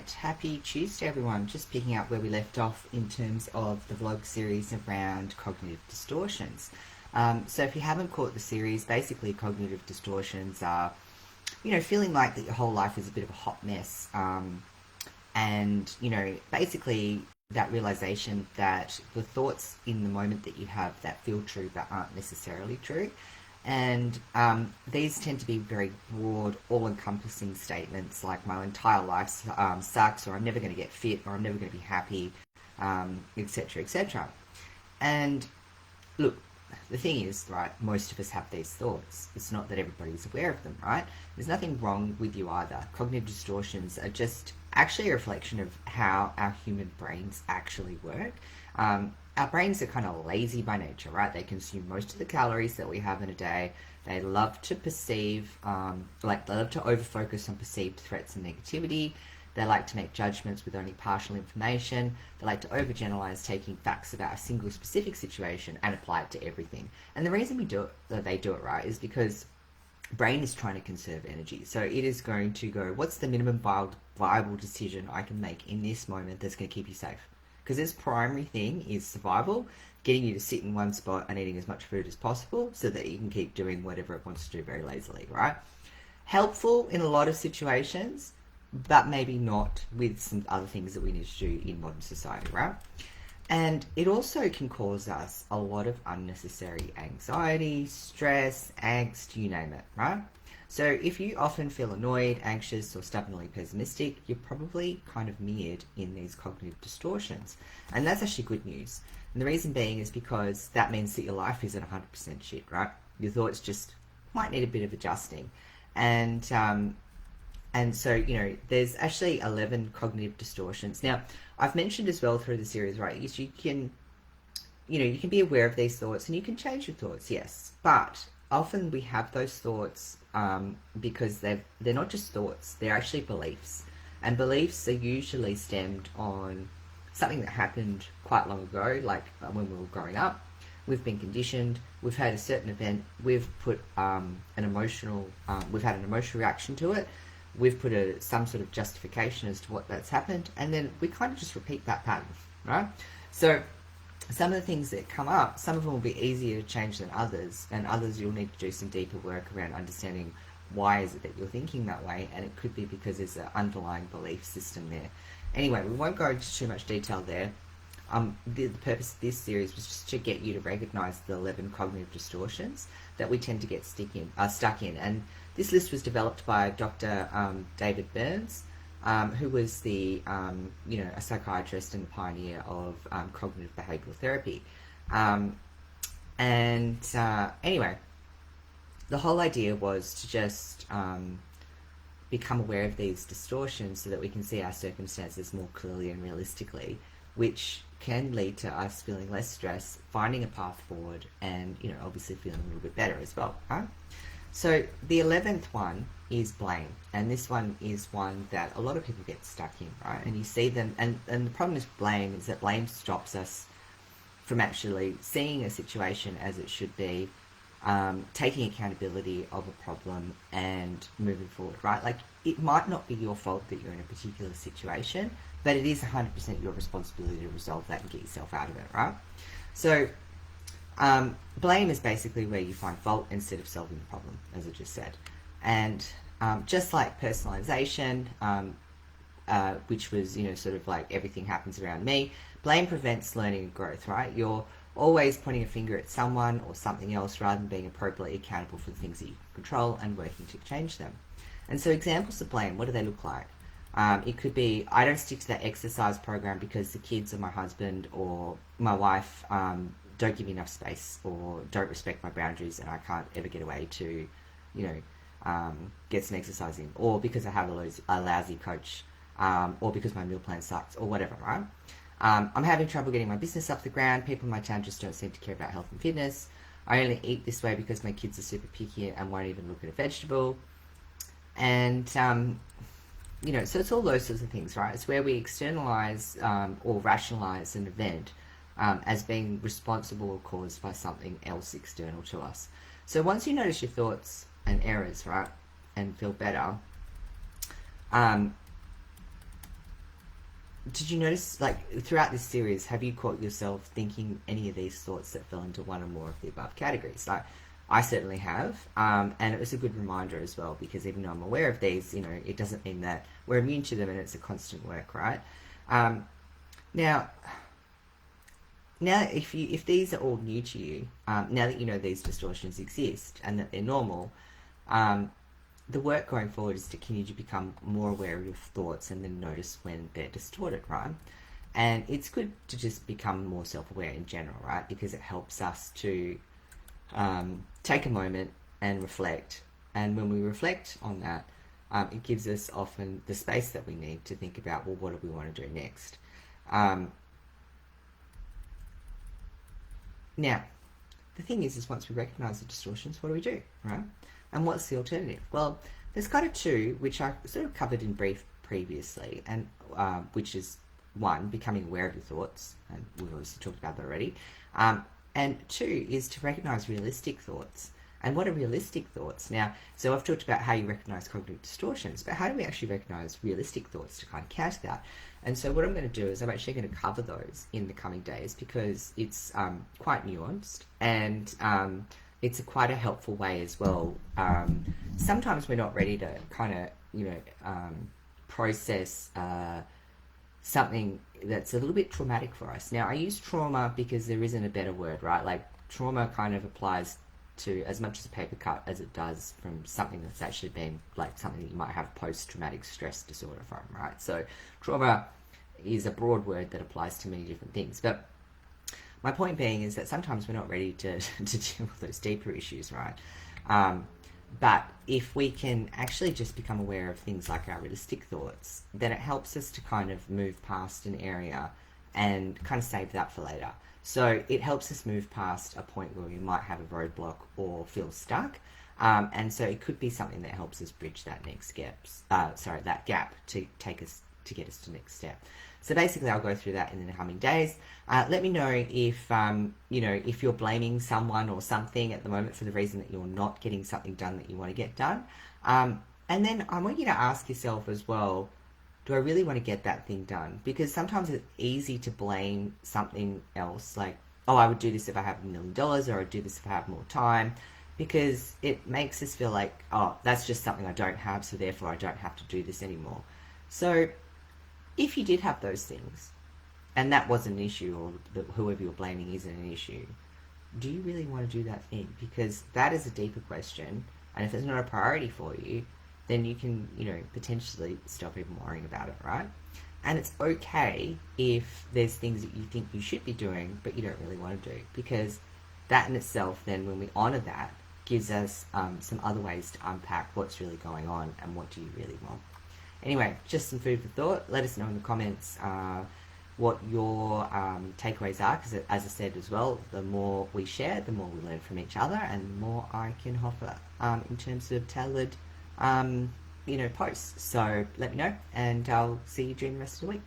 Right, happy Tuesday everyone. Just picking up where we left off in terms of the vlog series around cognitive distortions. So if you haven't caught the series, basically cognitive distortions are, feeling like that your whole life is a bit of a hot mess. And, basically that realization that the thoughts in the moment that you have that feel true but aren't necessarily true. And these tend to be very broad, all-encompassing statements like my entire life sucks, or I'm never going to get fit, or I'm never going to be happy, etc., etc. And look, the thing is, right, most of us have these thoughts. It's not that everybody's aware of them, right? There's nothing wrong with you either. Cognitive distortions are just actually a reflection of how our human brains actually work. Our brains are kind of lazy by nature, right? They consume most of the calories that we have in a day. They love to perceive, they love to overfocus on perceived threats and negativity. They like to make judgments with only partial information. They like to overgeneralize, taking facts about a single specific situation and apply it to everything. And the reason they do it right is because brain is trying to conserve energy. So it is going to go, what's the minimum viable decision I can make in this moment that's going to keep you safe? Because its primary thing is survival, getting you to sit in one spot and eating as much food as possible so that you can keep doing whatever it wants to do very lazily, right? Helpful in a lot of situations, but maybe not with some other things that we need to do in modern society, right? And it also can cause us a lot of unnecessary anxiety, stress, angst, you name it, right? So if you often feel annoyed, anxious, or stubbornly pessimistic, you're probably kind of mirrored in these cognitive distortions. And that's actually good news. And the reason being is because that means that your life isn't 100% shit, right? Your thoughts just might need a bit of adjusting. And so, there's actually 11 cognitive distortions. Now, I've mentioned as well through the series, right, you can be aware of these thoughts and you can change your thoughts, yes. But often we have those thoughts because they're not just thoughts, they're actually beliefs. And beliefs are usually stemmed on something that happened quite long ago, like when we were growing up. We've been conditioned, we've had a certain event, we've put we've had an emotional reaction to it, we've put some sort of justification as to what that's happened, and then we kind of just repeat that pattern, right? So some of the things that come up, some of them will be easier to change than others, and others you'll need to do some deeper work around understanding why is it that you're thinking that way, and it could be because there's an underlying belief system there. Anyway, we won't go into too much detail there. The purpose of this series was just to get you to recognize the 11 cognitive distortions that we tend to get stuck in. And this list was developed by Dr. David Burns, who was a psychiatrist and the pioneer of cognitive behavioral therapy. Anyway, the whole idea was to just become aware of these distortions so that we can see our circumstances more clearly and realistically, which can lead to us feeling less stress, finding a path forward, and obviously feeling a little bit better as well, right? So the 11th one is blame, and this one is one that a lot of people get stuck in, right? And you see them, and the problem with blame is that blame stops us from actually seeing a situation as it should be, taking accountability of a problem and moving forward, right? Like, it might not be your fault that you're in a particular situation, but it is 100% your responsibility to resolve that and get yourself out of it, right? So blame is basically where you find fault instead of solving the problem, as I just said. And just like personalization, which was, sort of like everything happens around me, blame prevents learning and growth, right? You're always pointing a finger at someone or something else rather than being appropriately accountable for the things that you control and working to change them. And so examples of blame, what do they look like? It could be, I don't stick to that exercise program because the kids or my husband or my wife don't give me enough space or don't respect my boundaries and I can't ever get away to, get some exercise in, or because I have a lousy coach, or because my meal plan sucks, or whatever, right? I'm having trouble getting my business off the ground. People in my town just don't seem to care about health and fitness. I only eat this way because my kids are super picky and won't even look at a vegetable. And, so it's all those sorts of things, right? It's where we externalize or rationalize an event as being responsible or caused by something else external to us. So once you notice your thoughts and errors, right, and feel better, did you notice, like, throughout this series, have you caught yourself thinking any of these thoughts that fell into one or more of the above categories? Like, I certainly have, and it was a good reminder as well, because even though I'm aware of these, it doesn't mean that we're immune to them, and it's a constant work, right? Now, if these are all new to you, now that you know these distortions exist and that they're normal, the work going forward is to continue to become more aware of your thoughts and then notice when they're distorted, right? And it's good to just become more self-aware in general, right? Because it helps us to take a moment and reflect. And when we reflect on that, it gives us often the space that we need to think about, well, what do we want to do next? Now, the thing is once we recognize the distortions, what do we do, right? And what's the alternative? Well, there's kind of two, which I sort of covered in brief previously, and which is one, becoming aware of your thoughts, and we've obviously talked about that already. And two is to recognize realistic thoughts. And what are realistic thoughts? Now, so I've talked about how you recognize cognitive distortions, but how do we actually recognize realistic thoughts to kind of counter that? And so what I'm going to do is I'm actually going to cover those in the coming days, because it's quite nuanced, and it's quite a helpful way as well. Sometimes we're not ready to kind of, process something that's a little bit traumatic for us. Now, I use trauma because there isn't a better word, right? Like, trauma kind of applies to as much as a paper cut as it does from something that's actually been, like, something that you might have post-traumatic stress disorder from, right? So trauma is a broad word that applies to many different things. But my point being is that sometimes we're not ready to deal with those deeper issues, right? But if we can actually just become aware of things like our realistic thoughts, then it helps us to kind of move past an area and kind of save that for later. So it helps us move past a point where we might have a roadblock or feel stuck. And so it could be something that helps us bridge that next that gap to get us to the next step. So basically, I'll go through that in the coming days. Let me know if if you're blaming someone or something at the moment for the reason that you're not getting something done that you want to get done. And then I want you to ask yourself as well, do I really want to get that thing done? Because sometimes it's easy to blame something else, like, oh, I would do this if I have $1 million, or I'd do this if I have more time, because it makes us feel like, oh, that's just something I don't have, so therefore I don't have to do this anymore. So if you did have those things, and that wasn't an issue, or whoever you're blaming isn't an issue, do you really want to do that thing? Because that is a deeper question, and if it's not a priority for you, then you can, potentially stop even worrying about it, right? And it's okay if there's things that you think you should be doing, but you don't really want to do, because that in itself, then when we honor that, gives us some other ways to unpack what's really going on and what do you really want. Anyway, just some food for thought. Let us know in the comments what your takeaways are, because as I said as well, the more we share, the more we learn from each other, and the more I can offer in terms of tailored posts. So let me know, and I'll see you during the rest of the week.